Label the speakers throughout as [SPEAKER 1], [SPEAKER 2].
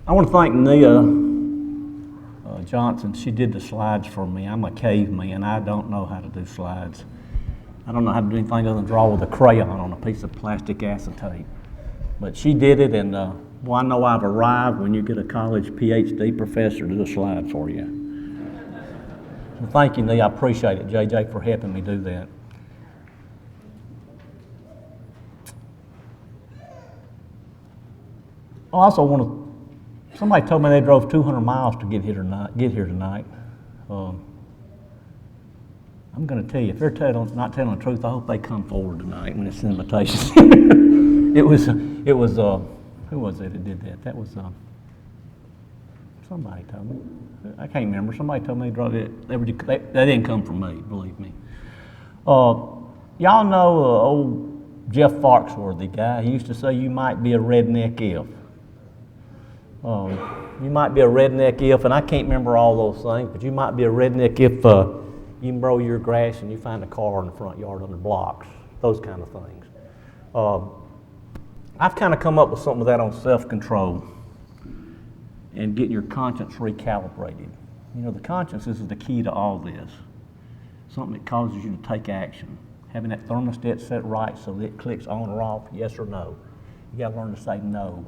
[SPEAKER 1] I want to thank Nia Johnson. She did the slides for me. I'm a caveman. I don't know how to do slides. I don't know how to do anything other than draw with a crayon on a piece of plastic acetate. But she did it, and well, I know I've arrived when you get a college PhD professor to do a slide for you. So thank you, Nia. I appreciate it, JJ, for helping me do that. I also want to, somebody told me they drove 200 miles to get here tonight. I'm going to tell you, if they're not telling the truth, I hope they come forward tonight when it's an invitation. It was, who was it that did that? That was, somebody told me. I can't remember. Somebody told me they drove it. They didn't come from me, believe me. Y'all know old Jeff Foxworthy guy. He used to say, you might be a redneck if. You might be a redneck if, and I can't remember all those things, but you might be a redneck if you mow your grass and you find a car in the front yard under blocks, those kind of things. I've kind of come up with something of that on self-control and getting your conscience recalibrated. You know, the conscience is the key to all this. Something that causes you to take action. Having that thermostat set right so that it clicks on or off, yes or no. You got to learn to say no.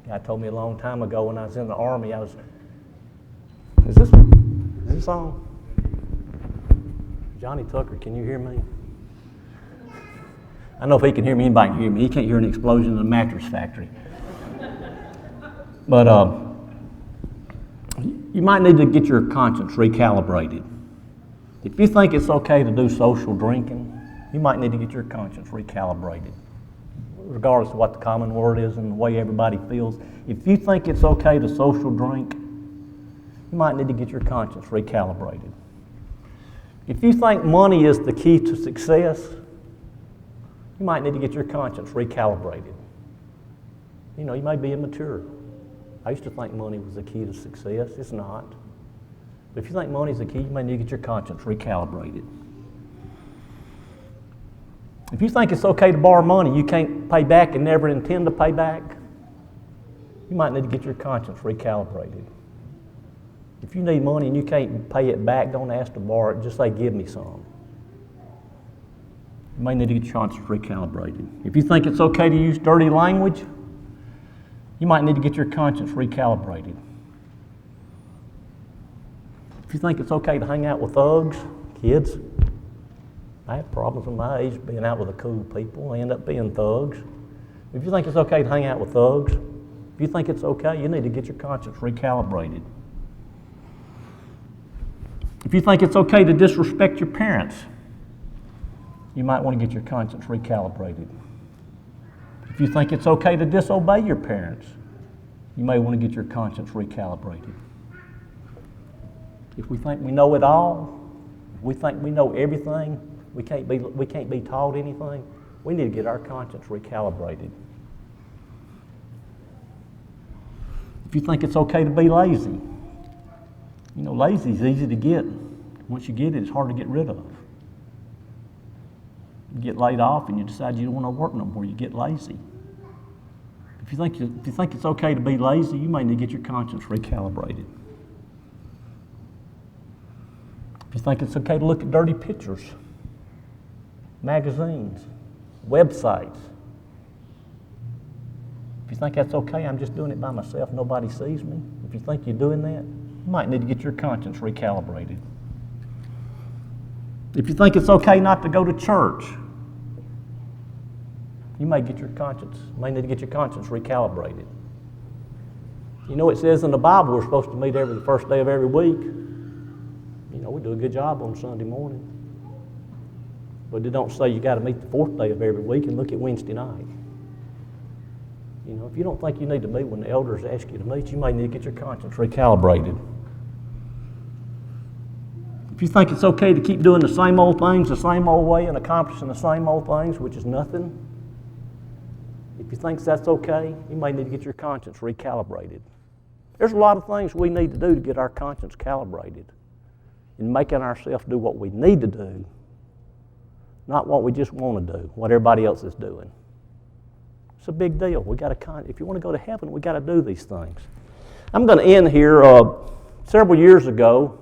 [SPEAKER 1] A guy told me a long time ago when I was in the Army, is this on? Johnny Tucker, can you hear me? I know if he can hear me, anybody can hear me. He can't hear an explosion in a mattress factory. But you might need to get your conscience recalibrated. If you think it's okay to do social drinking, you might need to get your conscience recalibrated. Regardless of what the common word is and the way everybody feels. If you think it's okay to social drink, you might need to get your conscience recalibrated. If you think money is the key to success, you might need to get your conscience recalibrated. You know, you may be immature. I used to think money was the key to success. It's not. But if you think money is the key, you may need to get your conscience recalibrated. If you think it's okay to borrow money you can't pay back and never intend to pay back, you might need to get your conscience recalibrated. If you need money and you can't pay it back, don't ask to borrow it, just say, give me some. You may need to get your conscience recalibrated. If you think it's okay to use dirty language, you might need to get your conscience recalibrated. If you think it's okay to hang out with thugs, kids, I have problems with my age being out with the cool people. They end up being thugs. If you think it's okay to hang out with thugs, if you think it's okay, you need to get your conscience recalibrated. If you think it's okay to disrespect your parents, you might want to get your conscience recalibrated. If you think it's okay to disobey your parents, you may want to get your conscience recalibrated. If we think we know it all, if we think we know everything, we can't be taught anything, we need to get our conscience recalibrated. If you think it's okay to be lazy, you know, lazy is easy to get. Once you get it, it's hard to get rid of. You get laid off and you decide you don't want to work no more, you get lazy. If you think it's okay to be lazy, you may need to get your conscience recalibrated. If you think it's okay to look at dirty pictures, magazines, websites, if you think that's okay, I'm just doing it by myself, nobody sees me. If you think you're doing that, you might need to get your conscience recalibrated. If you think it's okay not to go to church, you may need to get your conscience recalibrated. You know, it says in the Bible we're supposed to meet the first day of every week. You know, we do a good job on Sunday morning. But it don't say you got to meet the fourth day of every week and look at Wednesday night. You know, if you don't think you need to meet when the elders ask you to meet, you may need to get your conscience recalibrated. If you think it's okay to keep doing the same old things the same old way and accomplishing the same old things, which is nothing, if you think that's okay, you may need to get your conscience recalibrated. There's a lot of things we need to do to get our conscience calibrated in making ourselves do what we need to do, not what we just want to do, what everybody else is doing. It's a big deal. If you want to go to heaven, we got to do these things. I'm going to end here. Several years ago,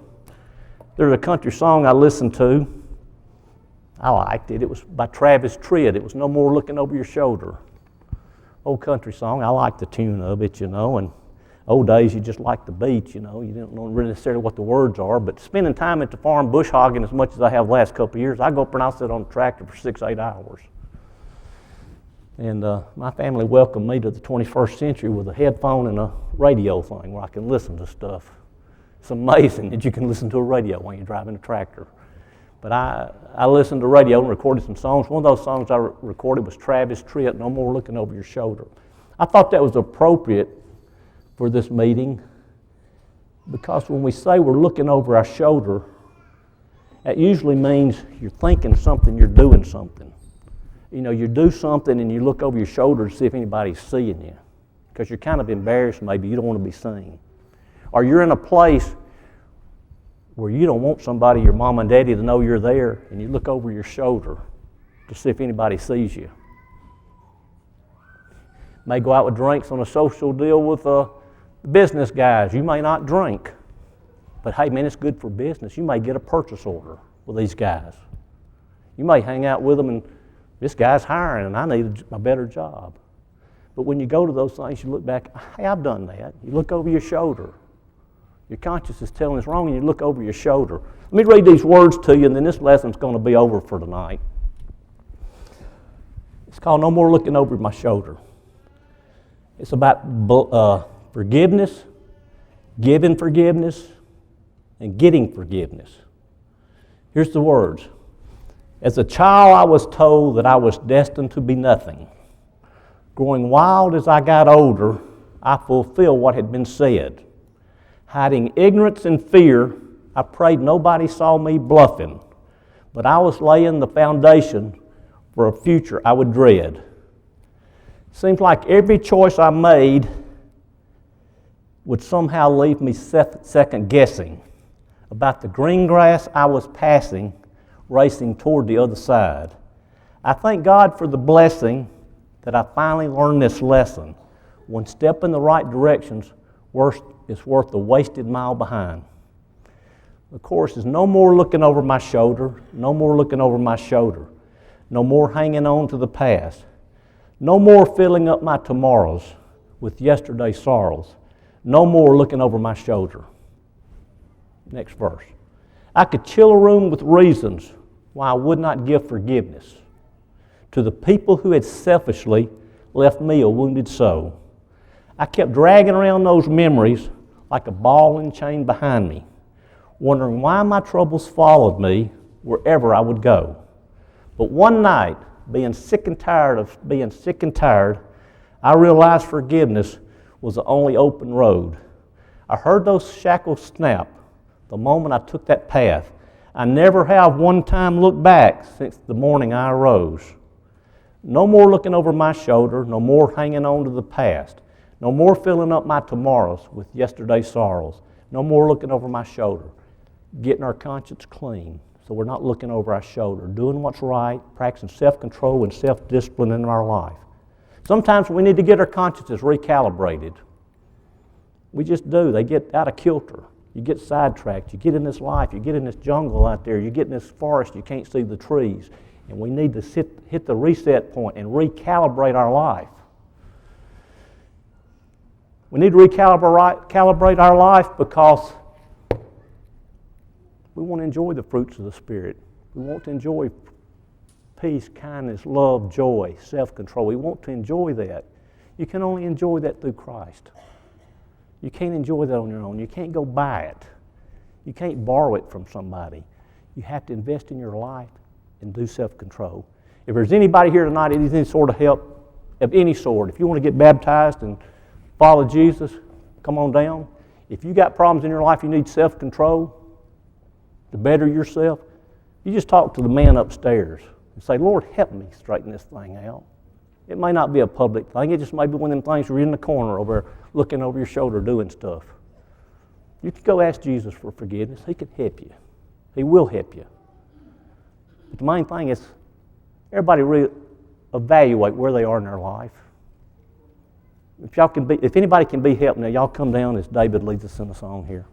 [SPEAKER 1] there's a country song I listened to. I liked it. It was by Travis Tritt. It was No More Looking Over Your Shoulder. Old country song. I like the tune of it, and old days you just like the beat, you didn't know really necessarily what the words are, but spending time at the farm bush hogging as much as I have the last couple of years, I go up and I'll sit on the tractor for 6-8 hours. And my family welcomed me to the 21st century with a headphone and a radio thing where I can listen to stuff. It's amazing that you can listen to a radio when you're driving a tractor. But I listened to radio and recorded some songs. One of those songs I recorded was Travis Tritt, No More Looking Over Your Shoulder. I thought that was appropriate for this meeting because when we say we're looking over our shoulder, that usually means you're thinking something, you're doing something. You do something and you look over your shoulder to see if anybody's seeing you because you're kind of embarrassed maybe, you don't want to be seen. Or you're in a place where you don't want somebody, your mom and daddy, to know you're there, and you look over your shoulder to see if anybody sees you. May go out with drinks on a social deal with business guys. You may not drink, but hey man, it's good for business. You may get a purchase order with these guys. You may hang out with them and this guy's hiring and I need a better job. But when you go to those things, you look back, hey, I've done that. You look over your shoulder. Your conscience is telling us wrong, and you look over your shoulder. Let me read these words to you, and then this lesson's going to be over for tonight. It's called No More Looking Over My Shoulder. It's about forgiveness, giving forgiveness, and getting forgiveness. Here's the words. As a child, I was told that I was destined to be nothing. Growing wild as I got older, I fulfilled what had been said. Hiding ignorance and fear, I prayed nobody saw me bluffing, but I was laying the foundation for a future I would dread. Seems like every choice I made would somehow leave me second guessing about the green grass I was passing, racing toward the other side. I thank God for the blessing that I finally learned this lesson. One step in the right directions is worth the wasted mile behind. The chorus is no more looking over my shoulder, no more looking over my shoulder, no more hanging on to the past, no more filling up my tomorrows with yesterday's sorrows, no more looking over my shoulder. Next verse. I could chill a room with reasons why I would not give forgiveness to the people who had selfishly left me a wounded soul. I kept dragging around those memories like a ball and chain behind me, wondering why my troubles followed me wherever I would go. But one night, being sick and tired, I realized forgiveness was the only open road. I heard those shackles snap the moment I took that path. I never have one time looked back since the morning I arose. No more looking over my shoulder, no more hanging on to the past. No more filling up my tomorrows with yesterday's sorrows. No more looking over my shoulder. Getting our conscience clean so we're not looking over our shoulder. Doing what's right, practicing self-control and self-discipline in our life. Sometimes we need to get our consciences recalibrated. We just do. They get out of kilter. You get sidetracked. You get in this life. You get in this jungle out there. You get in this forest. You can't see the trees. And we need to hit the reset point and recalibrate our life. We need to recalibrate our life because we want to enjoy the fruits of the Spirit. We want to enjoy peace, kindness, love, joy, self-control. We want to enjoy that. You can only enjoy that through Christ. You can't enjoy that on your own. You can't go buy it. You can't borrow it from somebody. You have to invest in your life and do self-control. If there's anybody here tonight that needs any sort of help of any sort, if you want to get baptized and follow Jesus, come on down. If you got problems in your life, you need self-control to better yourself, you just talk to the man upstairs and say, Lord, help me straighten this thing out. It may not be a public thing. It just may be one of them things where you're in the corner over there looking over your shoulder doing stuff. You can go ask Jesus for forgiveness. He can help you. He will help you. But the main thing is everybody evaluate where they are in their life. If anybody can be helped now, y'all come down as David leads us in a song here.